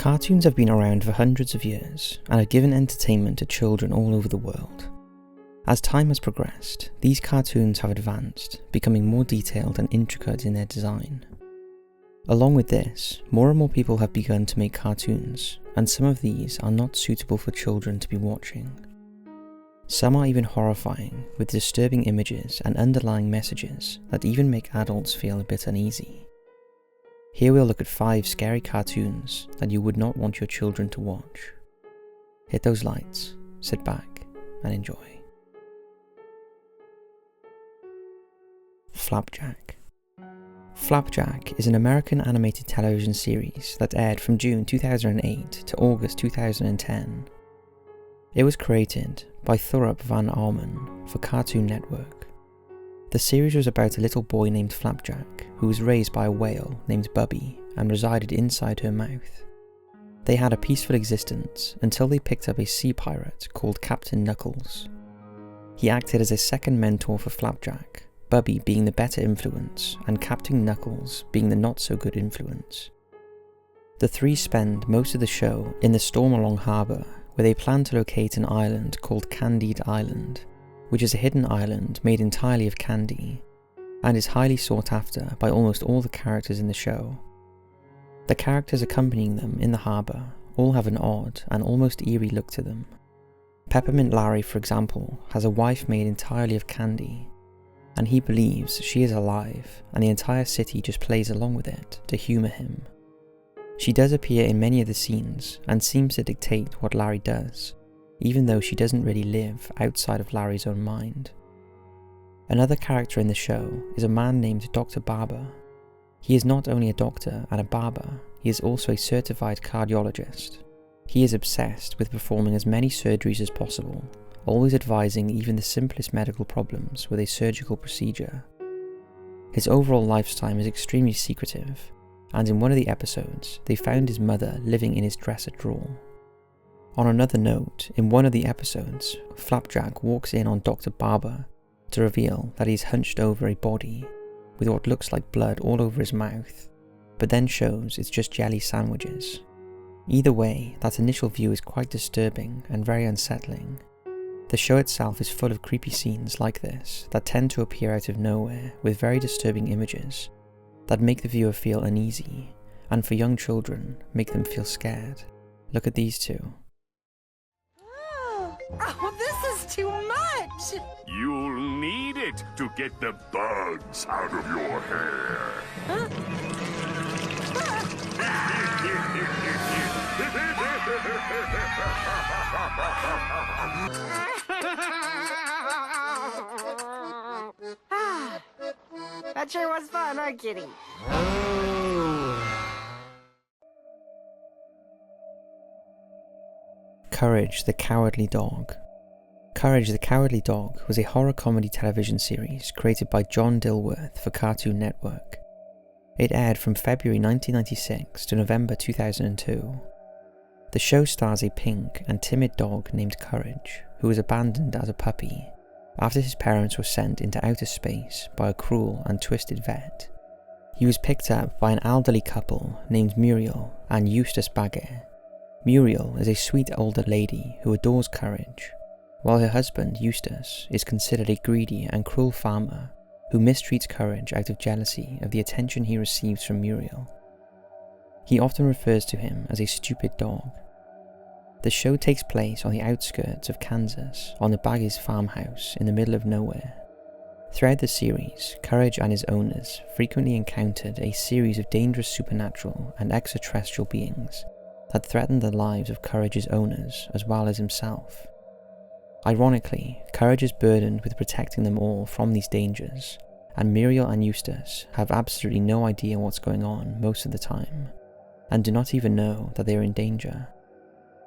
Cartoons have been around for hundreds of years and have given entertainment to children all over the world. As time has progressed, these cartoons have advanced, becoming more detailed and intricate in their design. Along with this, more and more people have begun to make cartoons, and some of these are not suitable for children to be watching. Some are even horrifying, with disturbing images and underlying messages that even make adults feel a bit uneasy. Here we'll look at 5 scary cartoons that you would not want your children to watch. Hit those lights, sit back, and enjoy. Flapjack. Flapjack is an American animated television series that aired from June 2008 to August 2010. It was created by Thorup Van Arman for Cartoon Network. The series was about a little boy named Flapjack who was raised by a whale named Bubby and resided inside her mouth. They had a peaceful existence until they picked up a sea pirate called Captain Knuckles. He acted as a second mentor for Flapjack, Bubby being the better influence and Captain Knuckles being the not so good influence. The three spend most of the show in the Stormalong Harbour, where they plan to locate an island called Candied Island, which is a hidden island made entirely of candy, and is highly sought after by almost all the characters in the show. The characters accompanying them in the harbour all have an odd and almost eerie look to them. Peppermint Larry, for example, has a wife made entirely of candy, and he believes she is alive, and the entire city just plays along with it to humour him. She does appear in many of the scenes and seems to dictate what Larry does, even though she doesn't really live outside of Larry's own mind. Another character in the show is a man named Dr. Barber. He is not only a doctor and a barber, he is also a certified cardiologist. He is obsessed with performing as many surgeries as possible, always advising even the simplest medical problems with a surgical procedure. His overall lifestyle is extremely secretive, and in one of the episodes, they found his mother living in his dresser drawer. On another note, in one of the episodes, Flapjack walks in on Dr. Barber to reveal that he's hunched over a body with what looks like blood all over his mouth, but then shows it's just jelly sandwiches. Either way, that initial view is quite disturbing and very unsettling. The show itself is full of creepy scenes like this that tend to appear out of nowhere with very disturbing images that make the viewer feel uneasy, and for young children, make them feel scared. Look at these two. Oh, this is too much! You'll need it to get the bugs out of your hair. Huh? That sure was fun, huh, Kitty? Courage the Cowardly Dog. Courage the Cowardly Dog was a horror comedy television series created by John Dilworth for Cartoon Network. It aired from February 1996 to November 2002. The show stars a pink and timid dog named Courage, who was abandoned as a puppy after his parents were sent into outer space by a cruel and twisted vet. He was picked up by an elderly couple named Muriel and Eustace Baguette. Muriel is a sweet older lady who adores Courage, while her husband Eustace is considered a greedy and cruel farmer who mistreats Courage out of jealousy of the attention he receives from Muriel. He often refers to him as a stupid dog. The show takes place on the outskirts of Kansas on the Baggies farmhouse in the middle of nowhere. Throughout the series, Courage and his owners frequently encountered a series of dangerous supernatural and extraterrestrial beings that threatened the lives of Courage's owners as well as himself. Ironically, Courage is burdened with protecting them all from these dangers, and Muriel and Eustace have absolutely no idea what's going on most of the time, and do not even know that they are in danger.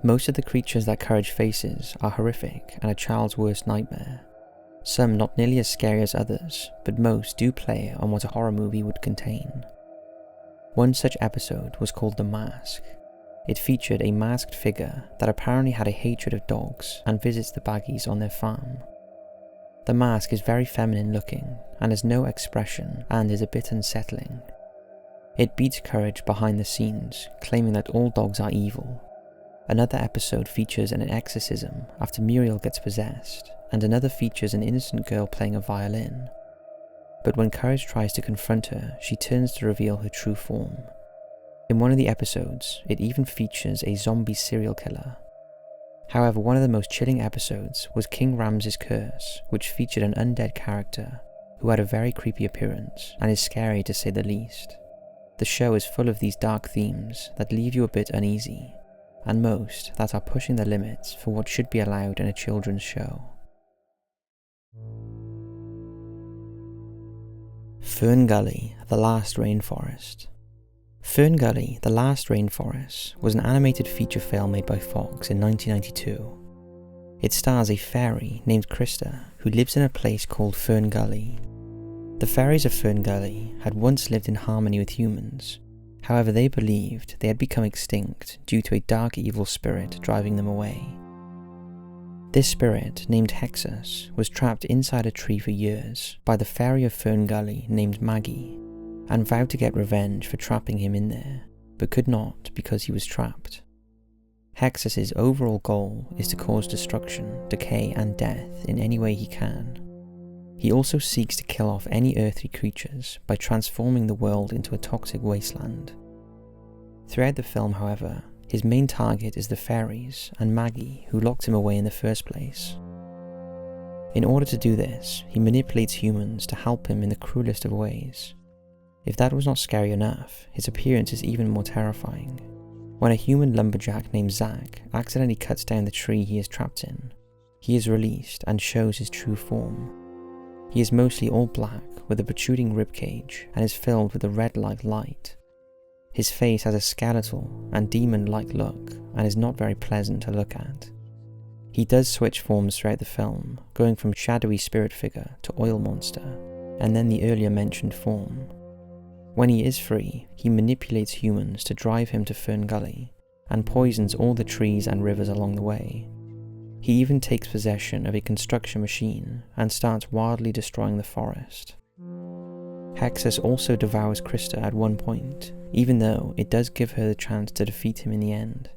Most of the creatures that Courage faces are horrific and a child's worst nightmare. Some not nearly as scary as others, but most do play on what a horror movie would contain. One such episode was called The Mask. It featured a masked figure that apparently had a hatred of dogs and visits the Baggies on their farm. The mask is very feminine looking and has no expression and is a bit unsettling. It beats Courage behind the scenes, claiming that all dogs are evil. Another episode features an exorcism after Muriel gets possessed, and another features an innocent girl playing a violin. But when Courage tries to confront her, she turns to reveal her true form. In one of the episodes, it even features a zombie serial killer. However, one of the most chilling episodes was King Ramses' Curse, which featured an undead character who had a very creepy appearance and is scary to say the least. The show is full of these dark themes that leave you a bit uneasy, and most that are pushing the limits for what should be allowed in a children's show. Fern Gully, The Last Rainforest. Fern Gully, The Last Rainforest was an animated feature film made by Fox in 1992. It stars a fairy named Krista who lives in a place called Fern Gully. The fairies of Fern Gully had once lived in harmony with humans. However, they believed they had become extinct due to a dark evil spirit driving them away. This spirit, named Hexus, was trapped inside a tree for years by the fairy of Fern Gully named Maggie, and vowed to get revenge for trapping him in there, but could not because he was trapped. Hexus's overall goal is to cause destruction, decay and death in any way he can. He also seeks to kill off any earthly creatures by transforming the world into a toxic wasteland. Throughout the film, however, his main target is the fairies and Maggie, who locked him away in the first place. In order to do this, he manipulates humans to help him in the cruelest of ways. If that was not scary enough, his appearance is even more terrifying. When a human lumberjack named Zach accidentally cuts down the tree he is trapped in, he is released and shows his true form. He is mostly all black with a protruding ribcage and is filled with a red-like light. His face has a skeletal and demon-like look and is not very pleasant to look at. He does switch forms throughout the film, going from shadowy spirit figure to oil monster, and then the earlier mentioned form. When he is free, he manipulates humans to drive him to Fern Gully, and poisons all the trees and rivers along the way. He even takes possession of a construction machine and starts wildly destroying the forest. Hexus also devours Krista at one point, even though it does give her the chance to defeat him in the end.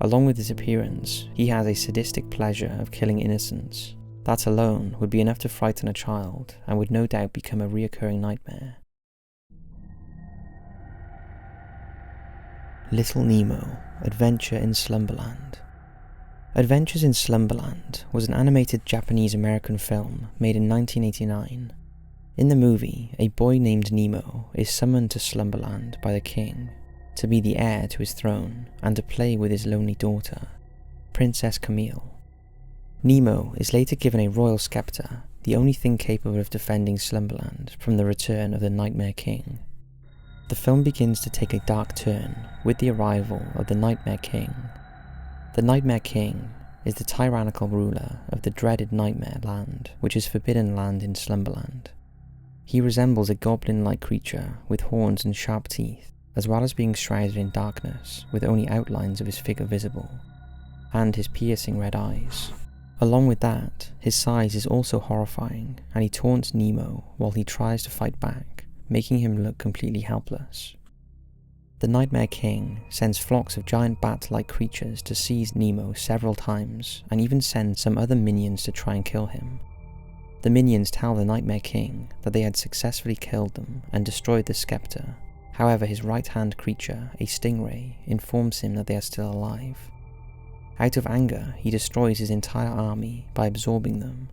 Along with his appearance, he has a sadistic pleasure of killing innocents. That alone would be enough to frighten a child and would no doubt become a reoccurring nightmare. Little Nemo, Adventure in Slumberland. Adventures in Slumberland was an animated Japanese-American film made in 1989. In the movie, a boy named Nemo is summoned to Slumberland by the king to be the heir to his throne and to play with his lonely daughter, Princess Camille. Nemo is later given a royal scepter, the only thing capable of defending Slumberland from the return of the Nightmare King. The film begins to take a dark turn with the arrival of the Nightmare King. The Nightmare King is the tyrannical ruler of the dreaded Nightmare Land, which is forbidden land in Slumberland. He resembles a goblin-like creature with horns and sharp teeth, as well as being shrouded in darkness with only outlines of his figure visible, and his piercing red eyes. Along with that, his size is also horrifying, and he taunts Nemo while he tries to fight back, making him look completely helpless. The Nightmare King sends flocks of giant bat-like creatures to seize Nemo several times, and even sends some other minions to try and kill him. The minions tell the Nightmare King that they had successfully killed them and destroyed the scepter. However, his right-hand creature, a stingray, informs him that they are still alive. Out of anger, he destroys his entire army by absorbing them.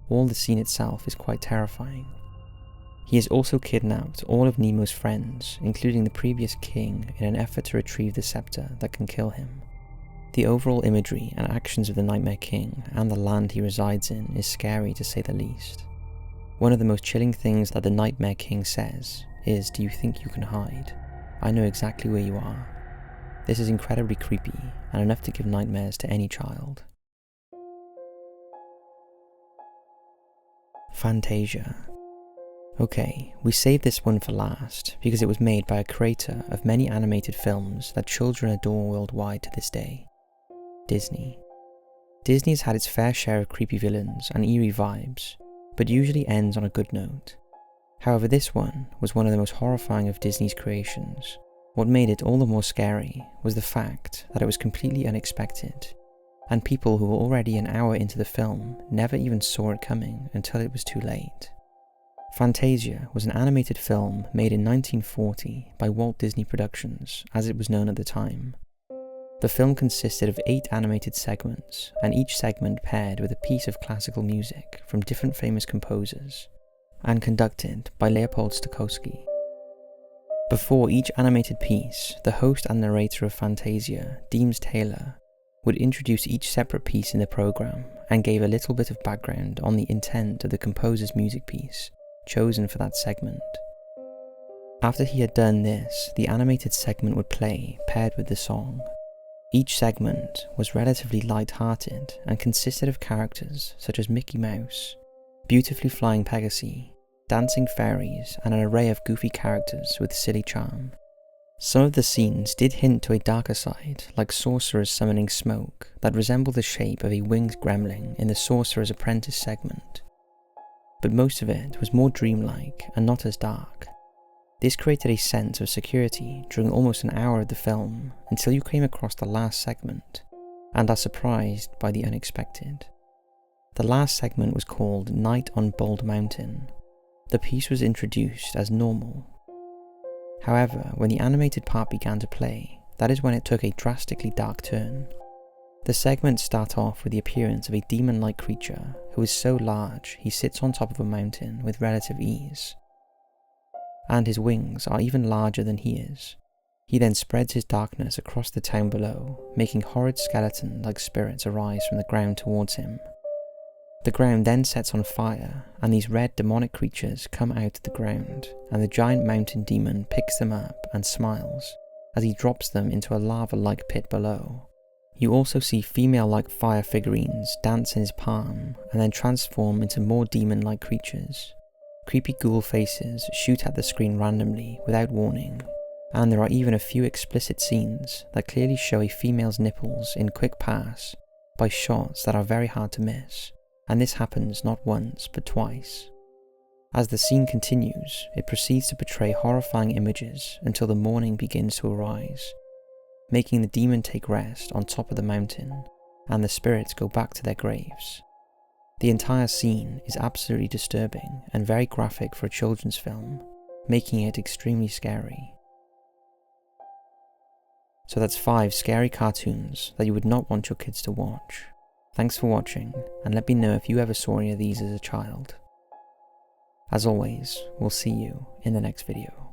All the scene itself is quite terrifying. He has also kidnapped all of Nemo's friends, including the previous king, in an effort to retrieve the scepter that can kill him. The overall imagery and actions of the Nightmare King and the land he resides in is scary to say the least. One of the most chilling things that the Nightmare King says is, "Do you think you can hide? I know exactly where you are." This is incredibly creepy and enough to give nightmares to any child. Fantasia. Okay, we saved this one for last because it was made by a creator of many animated films that children adore worldwide to this day. Disney. Disney has had its fair share of creepy villains and eerie vibes, but usually ends on a good note. However, this one was one of the most horrifying of Disney's creations. What made it all the more scary was the fact that it was completely unexpected, and people who were already an hour into the film never even saw it coming until it was too late. Fantasia was an animated film made in 1940 by Walt Disney Productions, as it was known at the time. The film consisted of 8 animated segments, and each segment paired with a piece of classical music from different famous composers, and conducted by Leopold Stokowski. Before each animated piece, the host and narrator of Fantasia, Deems Taylor, would introduce each separate piece in the program and gave a little bit of background on the intent of the composer's music piece, chosen for that segment. After he had done this, the animated segment would play, paired with the song. Each segment was relatively light-hearted and consisted of characters such as Mickey Mouse, beautifully flying Pegasi, dancing fairies, and an array of goofy characters with silly charm. Some of the scenes did hint to a darker side, like sorcerers summoning smoke that resembled the shape of a winged gremlin in the Sorcerer's Apprentice segment. But most of it was more dreamlike and not as dark. This created a sense of security during almost an hour of the film until you came across the last segment and are surprised by the unexpected. The last segment was called Night on Bald Mountain. The piece was introduced as normal. However, when the animated part began to play, that is when it took a drastically dark turn. The segments start off with the appearance of a demon-like creature who is so large he sits on top of a mountain with relative ease, and his wings are even larger than he is. He then spreads his darkness across the town below, making horrid skeleton-like spirits arise from the ground towards him. The ground then sets on fire, and these red demonic creatures come out of the ground, and the giant mountain demon picks them up and smiles as he drops them into a lava-like pit below. You also see female-like fire figurines dance in his palm and then transform into more demon-like creatures. Creepy ghoul faces shoot at the screen randomly without warning, and there are even a few explicit scenes that clearly show a female's nipples in quick pass by shots that are very hard to miss, and this happens not once but twice. As the scene continues, it proceeds to portray horrifying images until the morning begins to arise, making the demon take rest on top of the mountain, and the spirits go back to their graves. The entire scene is absolutely disturbing and very graphic for a children's film, making it extremely scary. So that's 5 scary cartoons that you would not want your kids to watch. Thanks for watching, and let me know if you ever saw any of these as a child. As always, we'll see you in the next video.